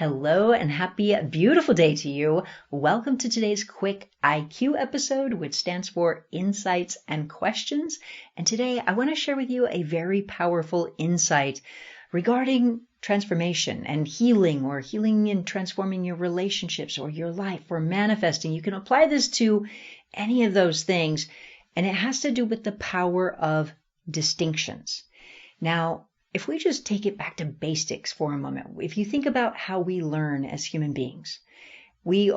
Hello and happy, beautiful day to you. Welcome to today's quick IQ episode, which stands for Insights and Questions. And today I want to share with you a very powerful insight regarding transformation and healing, or healing and transforming your relationships or your life, or manifesting. You can apply this to any of those things, and it has to do with the power of distinctions. Now, if we just take it back to basics for a moment, if you think about how we learn as human beings, we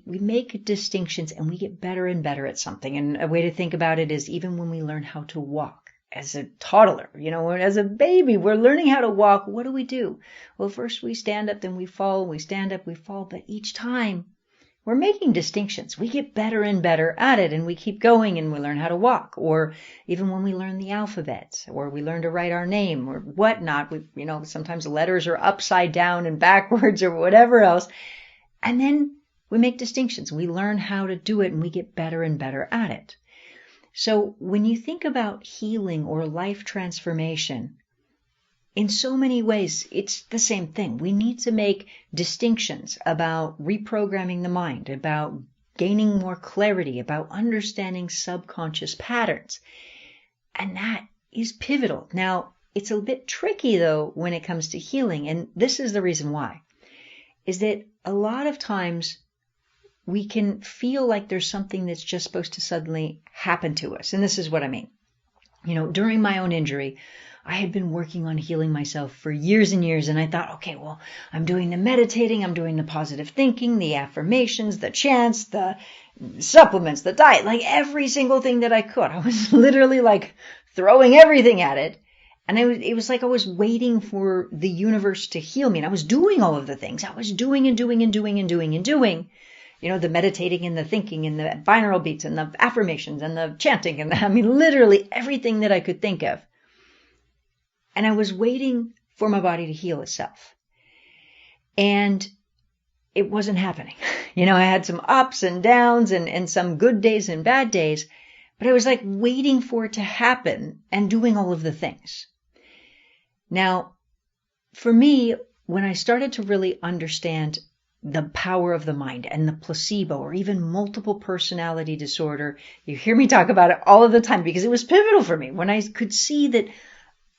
make distinctions and we get better and better at something. And a way to think about it is even when we learn how to walk as a toddler, as a baby, we're learning how to walk. What do? Well, first we stand up, then we fall, we stand up, we fall. But each time we're making distinctions. We get better and better at it, and we keep going and we learn how to walk. Or even when we learn the alphabet, or we learn to write our name or whatnot, sometimes letters are upside down and backwards or whatever else. And then we make distinctions. We learn how to do it and we get better and better at it. So when you think about healing or life transformation, in so many ways, it's the same thing. We need to make distinctions about reprogramming the mind, about gaining more clarity, about understanding subconscious patterns. And that is pivotal. Now, it's a bit tricky, though, when it comes to healing. And this is the reason why, is that a lot of times we can feel like there's something that's just supposed to suddenly happen to us. And this is what I mean. During my own injury, I had been working on healing myself for years and years, and I thought, okay, well, I'm doing the meditating, I'm doing the positive thinking, the affirmations, the chants, the supplements, the diet, like every single thing that I could. I was literally like throwing everything at it, and it was like I was waiting for the universe to heal me, and I was doing all of the things. I was doing and doing and doing and doing and doing. The meditating and the thinking and the binaural beats and the affirmations and the chanting and literally everything that I could think of. And I was waiting for my body to heal itself. And it wasn't happening. I had some ups and downs and some good days and bad days, but I was like waiting for it to happen and doing all of the things. Now, for me, when I started to really understand the power of the mind and the placebo or even multiple personality disorder, you hear me talk about it all of the time because it was pivotal for me. When I could see that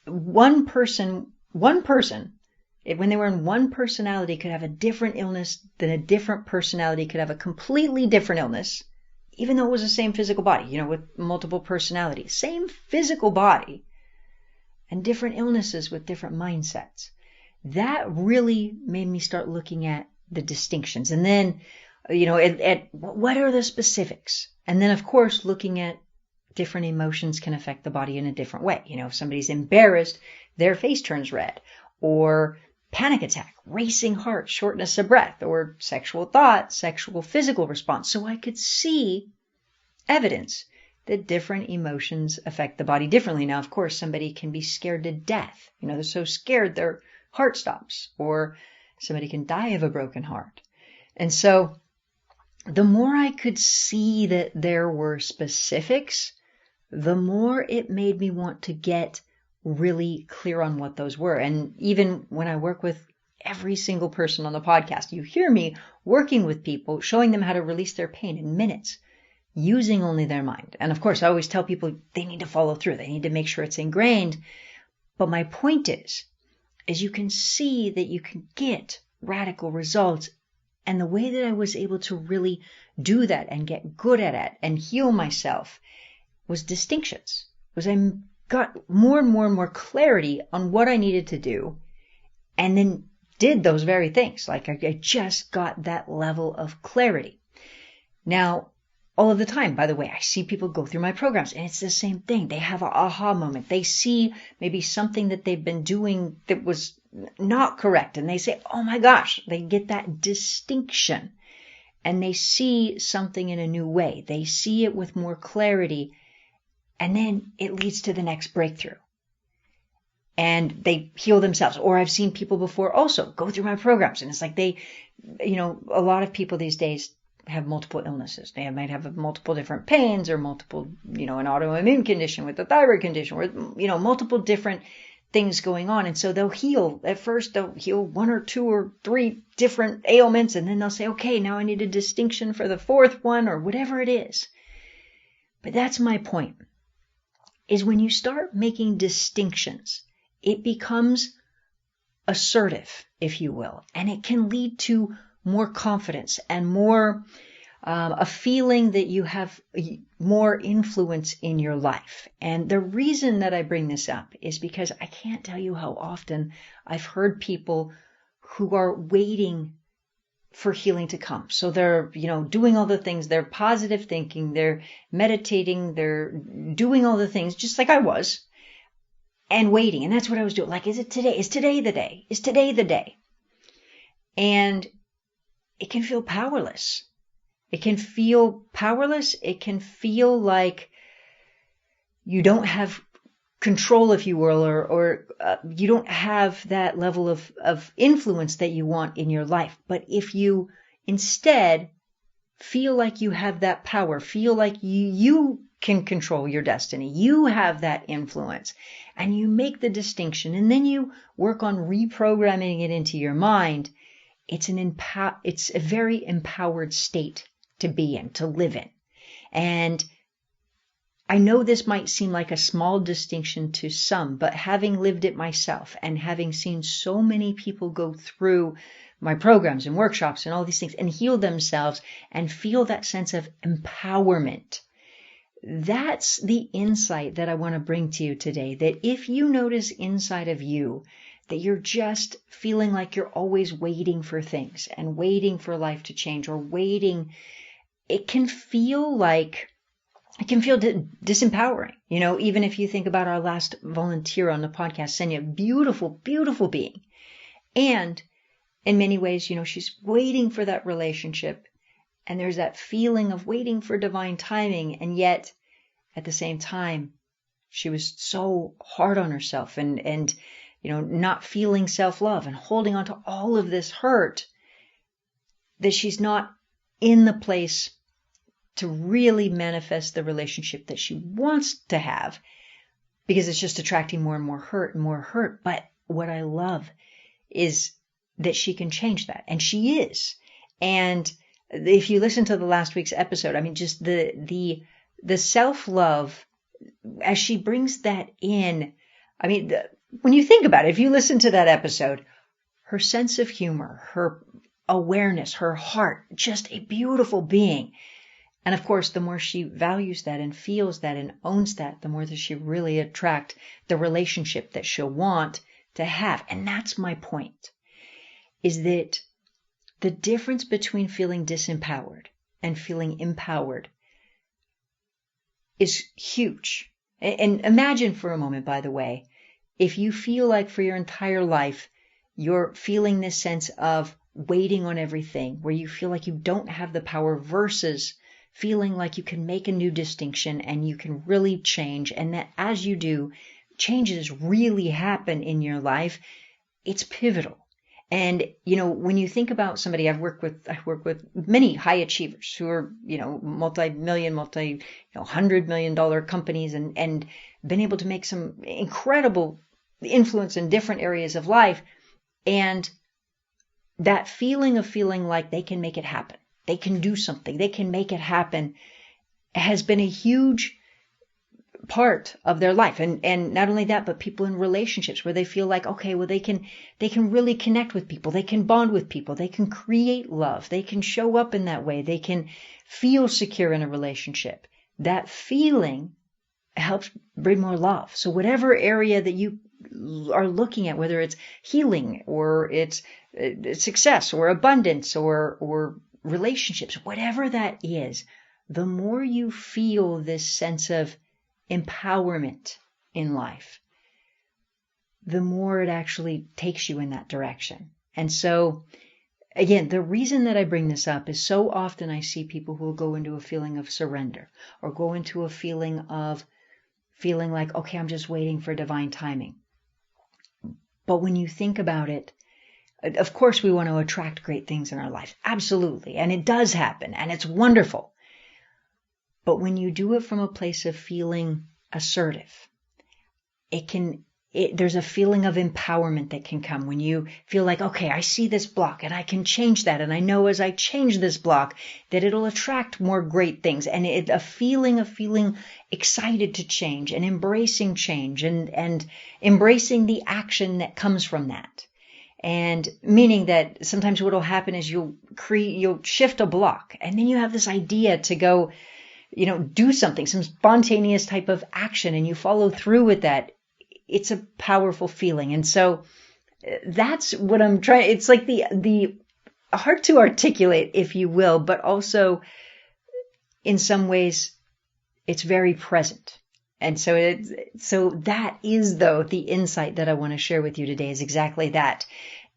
one person, when they were in one personality, could have a different illness than a different personality could have a completely different illness, even though it was the same physical body, with multiple personalities, same physical body and different illnesses with different mindsets. That really made me start looking at the distinctions. And then, at what are the specifics? And then, of course, looking at different emotions can affect the body in a different way. If somebody's embarrassed, their face turns red, or panic attack, racing heart, shortness of breath, or sexual thought, sexual physical response. So I could see evidence that different emotions affect the body differently. Now, of course, somebody can be scared to death. They're so scared their heart stops, or somebody can die of a broken heart. And so the more I could see that there were specifics, the more it made me want to get really clear on what those were. And even when I work with every single person on the podcast, you hear me working with people, showing them how to release their pain in minutes, using only their mind. And of course, I always tell people they need to follow through. They need to make sure it's ingrained. But my point is you can see that you can get radical results. And the way that I was able to really do that and get good at it and heal myself was distinctions. I got more and more and more clarity on what I needed to do, and then did those very things. Like I just got that level of clarity. Now, all of the time, by the way, I see people go through my programs, and it's the same thing. They have an aha moment. They see maybe something that they've been doing that was not correct, and they say, oh my gosh, they get that distinction, and they see something in a new way. They see it with more clarity. And then it leads to the next breakthrough. And they heal themselves. Or I've seen people before also go through my programs. And it's like a lot of people these days have multiple illnesses. They might have multiple different pains or multiple, an autoimmune condition with a thyroid condition, or, multiple different things going on. And so they'll heal. At first, they'll heal 1 or 2 or 3 different ailments. And then they'll say, okay, now I need a distinction for the 4th one, or whatever it is. But that's my point, is when you start making distinctions, it becomes assertive, if you will, and it can lead to more confidence and more a feeling that you have more influence in your life. And the reason that I bring this up is because I can't tell you how often I've heard people who are waiting for healing to come. So they're, doing all the things, they're positive thinking, they're meditating, they're doing all the things just like I was, and waiting. And that's what I was doing. Like, is it today? Is today the day? Is today the day? And it can feel powerless. It can feel powerless. It can feel like you don't have control, if you will, or you don't have that level of influence that you want in your life. But if you instead feel like you have that power, feel like you can control your destiny, you have that influence, and you make the distinction, and then you work on reprogramming it into your mind, it's a very empowered state to be in, to live in. And I know this might seem like a small distinction to some, but having lived it myself and having seen so many people go through my programs and workshops and all these things and heal themselves and feel that sense of empowerment, that's the insight that I want to bring to you today. That if you notice inside of you that you're just feeling like you're always waiting for things and waiting for life to change, or waiting, it can feel disempowering. Even if you think about our last volunteer on the podcast, Senya, beautiful, beautiful being. And in many ways, she's waiting for that relationship. And there's that feeling of waiting for divine timing. And yet, at the same time, she was so hard on herself and not feeling self-love and holding on to all of this hurt, that she's not in the place to really manifest the relationship that she wants to have, because it's just attracting more and more hurt and more hurt. But what I love is that she can change that, and she is. And if you listen to the last week's episode, I mean, just the self-love as she brings that in. I mean, when you think about it, if you listen to that episode, her sense of humor, her awareness, her heart, just a beautiful being. And of course, the more she values that and feels that and owns that, the more that she really attract the relationship that she'll want to have. And that's my point, is that the difference between feeling disempowered and feeling empowered is huge. And imagine for a moment, by the way, if you feel like for your entire life, you're feeling this sense of waiting on everything, where you feel like you don't have the power, versus feeling like you can make a new distinction and you can really change, and that as you do, changes really happen in your life. It's pivotal. And, when you think about somebody, I work with many high achievers who are, multi-million, $100 million companies, and been able to make some incredible influence in different areas of life. And that feeling of feeling like they can make it happen, they can do something, they can make it happen, has been a huge part of their life. And not only that, but people in relationships where they feel like, okay, well, they can really connect with people, they can bond with people, they can create love, they can show up in that way, they can feel secure in a relationship. That feeling helps bring more love. So whatever area that you are looking at, whether it's healing or it's success or abundance or relationships, whatever that is, the more you feel this sense of empowerment in life, the more it actually takes you in that direction. And so, again, the reason that I bring this up is so often I see people who will go into a feeling of surrender, or go into a feeling of feeling like, okay, I'm just waiting for divine timing. But when you think about it, of course we want to attract great things in our life. Absolutely. And it does happen, and it's wonderful. But when you do it from a place of feeling assertive, it can there's a feeling of empowerment that can come when you feel like, okay, I see this block and I can change that. And I know as I change this block that it'll attract more great things. And a feeling of feeling excited to change and embracing change and embracing the action that comes from that. And meaning that sometimes what will happen is you'll shift a block and then you have this idea to go, do something, some spontaneous type of action, and you follow through with that. It's a powerful feeling. And so that's what I'm trying. It's like the hard to articulate, if you will, but also in some ways it's very present. And so that is, though, the insight that I want to share with you today is exactly that,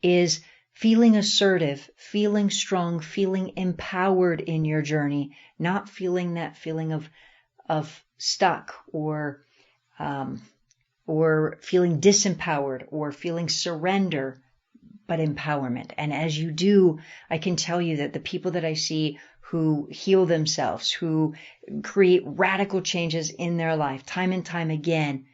is feeling assertive, feeling strong, feeling empowered in your journey, not feeling that feeling of stuck or feeling disempowered or feeling surrender, but empowerment. And as you do, I can tell you that the people that I see who heal themselves, who create radical changes in their life time and time again,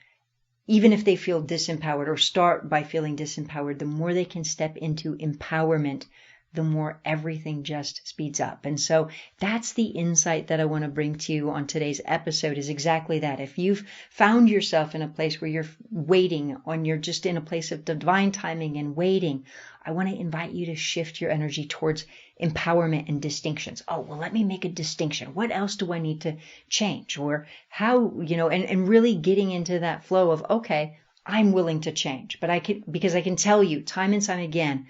even if they feel disempowered or start by feeling disempowered, the more they can step into empowerment, the more everything just speeds up. And so that's the insight that I want to bring to you on today's episode, is exactly that. If you've found yourself in a place where you're waiting, you're just in a place of divine timing and waiting, I want to invite you to shift your energy towards empowerment and distinctions. Oh, well, let me make a distinction. What else do I need to change? Or how, and really getting into that flow of, okay, I'm willing to change. But because I can tell you time and time again,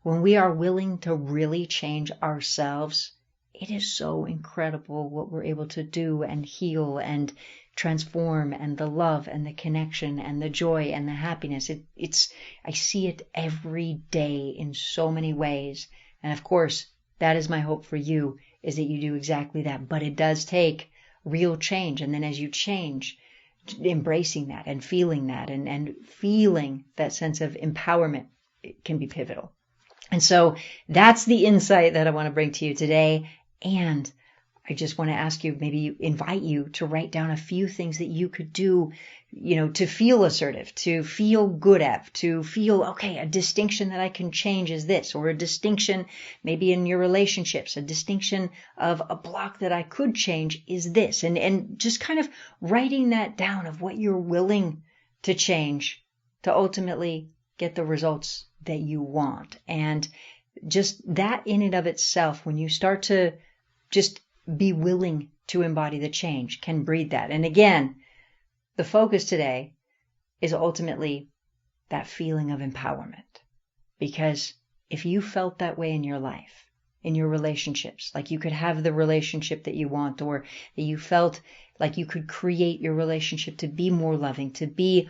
when we are willing to really change ourselves, it is so incredible what we're able to do and heal and transform, and the love and the connection and the joy and the happiness. I see it every day in so many ways. And of course, that is my hope for you, is that you do exactly that. But it does take real change. And then as you change, embracing that and feeling that sense of empowerment, it can be pivotal. And so that's the insight that I want to bring to you today. And I just want to ask you, maybe invite you to write down a few things that you could do, to feel assertive, to feel good at, to feel, okay, a distinction that I can change is this, or a distinction maybe in your relationships, a distinction of a block that I could change is this, and just kind of writing that down of what you're willing to change to ultimately get the results that you want. And just that in and of itself, when you start to just be willing to embody the change, can breed that. And again, the focus today is ultimately that feeling of empowerment. Because if you felt that way in your life, in your relationships, like you could have the relationship that you want, or that you felt like you could create your relationship to be more loving, to be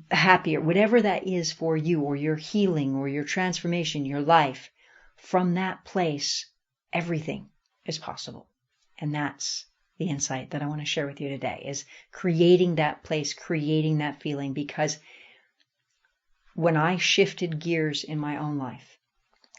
happier, whatever that is for you, or your healing, or your transformation, your life, from that place, everything is possible. And that's the insight that I want to share with you today, is creating that place, creating that feeling. Because when I shifted gears in my own life,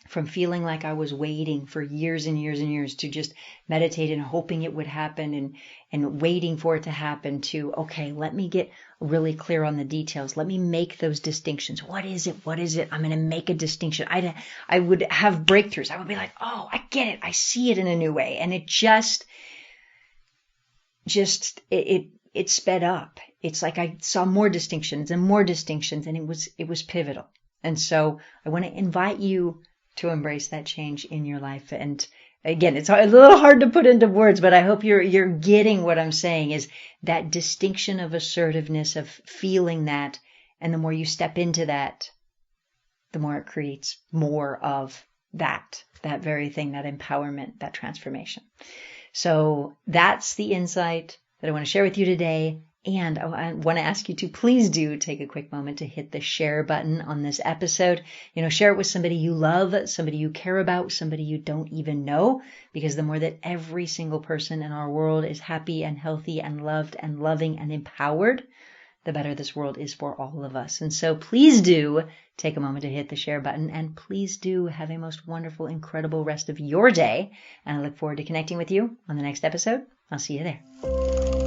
from feeling like I was waiting for years and years and years to just meditate and hoping it would happen and waiting for it to happen, to, okay, let me get really clear on the details. Let me make those distinctions. What is it? What is it? I'm going to make a distinction. I would have breakthroughs. I would be like, oh, I get it. I see it in a new way. And it just it sped up. It's like I saw more distinctions, and it was pivotal. And so I want to invite you to embrace that change in your life. And again, it's a little hard to put into words, but I hope you're getting what I'm saying, is that distinction of assertiveness, of feeling that. And the more you step into that, the more it creates more of that very thing, that empowerment, that transformation. So that's the insight that I want to share with you today. And I want to ask you to please do take a quick moment to hit the share button on this episode. Share it with somebody you love, somebody you care about, somebody you don't even know, because the more that every single person in our world is happy and healthy and loved and loving and empowered, the better this world is for all of us. And so please do take a moment to hit the share button, and please do have a most wonderful, incredible rest of your day. And I look forward to connecting with you on the next episode. I'll see you there.